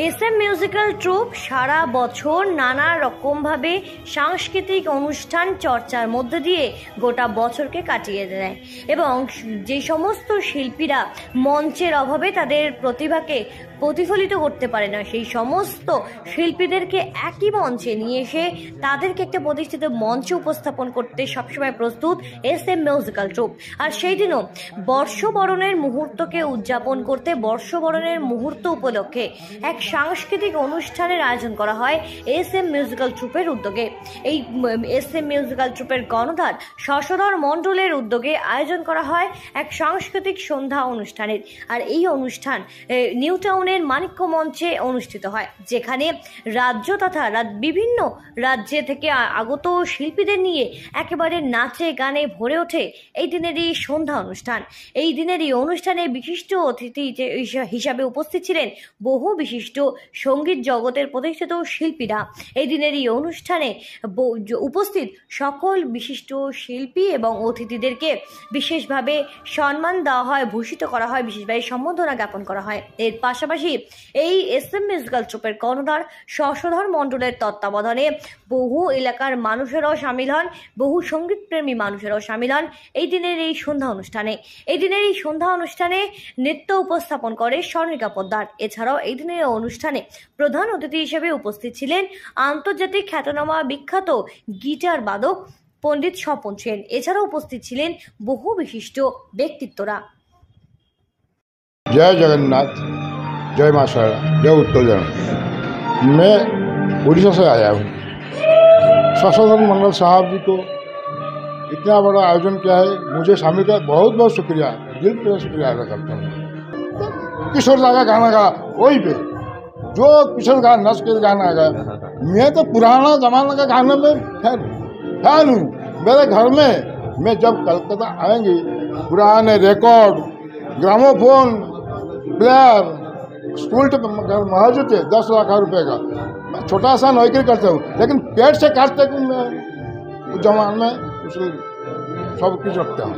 SM musical troop সারা বছর নানা রকমভাবে সাংস্কৃতিক অনুষ্ঠান চর্চার মধ্য দিয়ে গোটা বছরকে কাটিয়ে দেয় এবং যে সমস্ত শিল্পীরা মঞ্চের অভাবে তাদের প্রতিভাকে প্রতিফলিত করতে পারে না সেই সমস্ত শিল্পীদেরকে একই মঞ্চে নিয়ে এসে তাদেরকে একটা প্রতিষ্ঠিত মঞ্চে উপস্থাপন করতে সবসময় প্রস্তুত এসএম মিউজিক্যাল ট্রুপ। আর সেই দিনও বর্ষবরণের মুহূর্তকে উদযাপন করতে বর্ষবরণের মুহূর্ত উপলক্ষে এক সাংস্কৃতিক অনুষ্ঠানের আয়োজন করা হয় এসএম মিউজিক্যাল ট্রুপের উদ্যোগে। এই এসএম মিউজিক্যাল ট্রুপের কর্ণধার শশধর মণ্ডলের উদ্যোগে আয়োজন করা হয় এক সাংস্কৃতিক সন্ধ্যা অনুষ্ঠানের। আর এই অনুষ্ঠান নিউ টাউনের মানিক্য মঞ্চে অনুষ্ঠিত হয়, যেখানে রাজ্য তথা বিভিন্ন রাজ্যে থেকে আগত শিল্পীদের নিয়ে একেবারে নাচে গানে ভরে ওঠে এই দিনের এই সন্ধ্যা অনুষ্ঠান। এই দিনের এই অনুষ্ঠানে বিশিষ্ট অতিথি হিসাবে উপস্থিত ছিলেন বহু বিশিষ্ট সঙ্গীত জগতের প্রতিষ্ঠিত শিল্পীরা। এই দিনের এই অনুষ্ঠানে উপস্থিত সকল বিশিষ্ট শিল্পী এবং অতিথিদেরকে বিশেষভাবে সম্মান দেওয়া হয়, ভূষিত করা হয়, বিশেষভাবে সম্বর্ধনা জ্ঞাপন করা হয়। এর পাশাপাশি এই এসএম মিউজিক্যাল ট্রুপের কর্ণধার শশধর মণ্ডলের তত্ত্বাবধানে বহু এলাকার মানুষেরাও সামিল হন, বহু সঙ্গীতপ্রেমী মানুষেরাও সামিল হন এই দিনের এই সন্ধ্যা অনুষ্ঠানে। এই দিনের এই সন্ধ্যা অনুষ্ঠানে নৃত্য উপস্থাপন করে স্বর্ণিকা পোদ্দার। এছাড়াও এই দিনের অনুষ্ঠানে প্রধান অতিথি হিসেবে উপস্থিত ছিলেন আন্তর্জাতিক খ্যাতনামা বিখ্যাত গিটার বাদক পণ্ডিত স্বপন সেন। এছাড়াও উপস্থিত ছিলেন বহু বিশিষ্ট ব্যক্তিত্বরা। जय जगन्नाथ, जय मां शारदा, जय उत्तोलन। मैं उड़ीसा से आया हूँ। शशधर मंडल साहब जी को इतना बड़ा आयोजन किया है, मुझे शामिल किया, बहुत बहुत शुक्रिया, दिल पे शुक्रिया अदा करता हूँ। किशोर दा का गाना गा वही पे जो किशोर गा नस के गाना गाया। मैं तो पुराना जमाना का गाना में फैन हूँ। मेरे घर में मैं जब कलकत्ता आएंगे पुराने रिकॉर्ड, ग्रामोफोन, प्लेयर, स्कूल मौजूद है 10 लाख रुपए का। मैं छोटा सा नौकरी करता हूँ, लेकिन पेट से काटते हूँ मैं उस जमान में उसे सब कुछ रखता हूँ।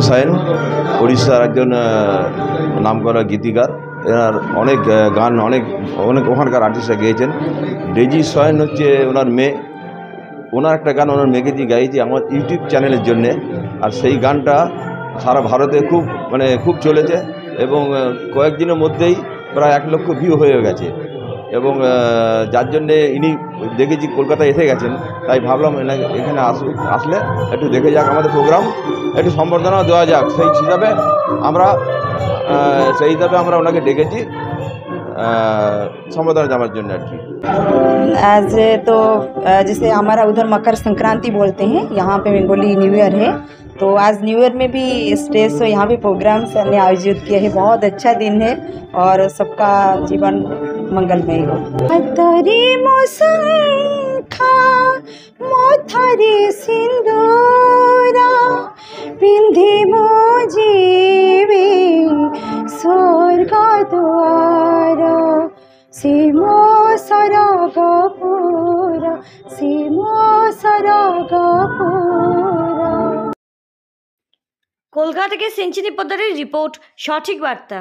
সাইন উড়িষ্যার একজন নামকরা গীতিকার, এনার অনেক গান অনেক ওখানকার আর্টিস্টরা গেয়েছেন। ডেজি সয়েন হচ্ছে ওনার মেয়ে, ওনার একটা গান ওনার মেয়েকে দিয়ে গাইছি আমার ইউটিউব চ্যানেলের জন্যে। আর সেই গানটা সারা ভারতে খুব চলেছে এবং কয়েকদিনের মধ্যেই প্রায় 1 লক্ষ ভিউ হয়ে গেছে। এবং যার জন্যে ইনি দেখেছি কলকাতায় এসে গেছেন, তাই ভাবলাম এখানে আসলে একটু দেখে যাক আমাদের প্রোগ্রাম, একটু সম্বর্ধনা দেওয়া যাক। সেই হিসাবে আমরা ওনাকে ডেকেছি সম্বর্ধনা দেওয়ার জন্য আর কি। आज तो जैसे हमारा उधर मकर संक्रांति बोलते हैं, यहाँ पे बेंगोली न्यू ईयर है, तो आज न्यू ईयर में भी स्टेज शो यहाँ पे प्रोग्राम्स ने आयोजित किए हैं। बहुत अच्छा दिन है और सबका जीवन मंगलमय हो। अतरे मौसम खा मोथरे सिंदूरा पिंधे मोजीवे स्वर्ग द्वार सीमो सरगपुर কলকাতা থেকে সিঞ্চিনী পোদ্দারের রিপোর্ট, সঠিক বার্তা।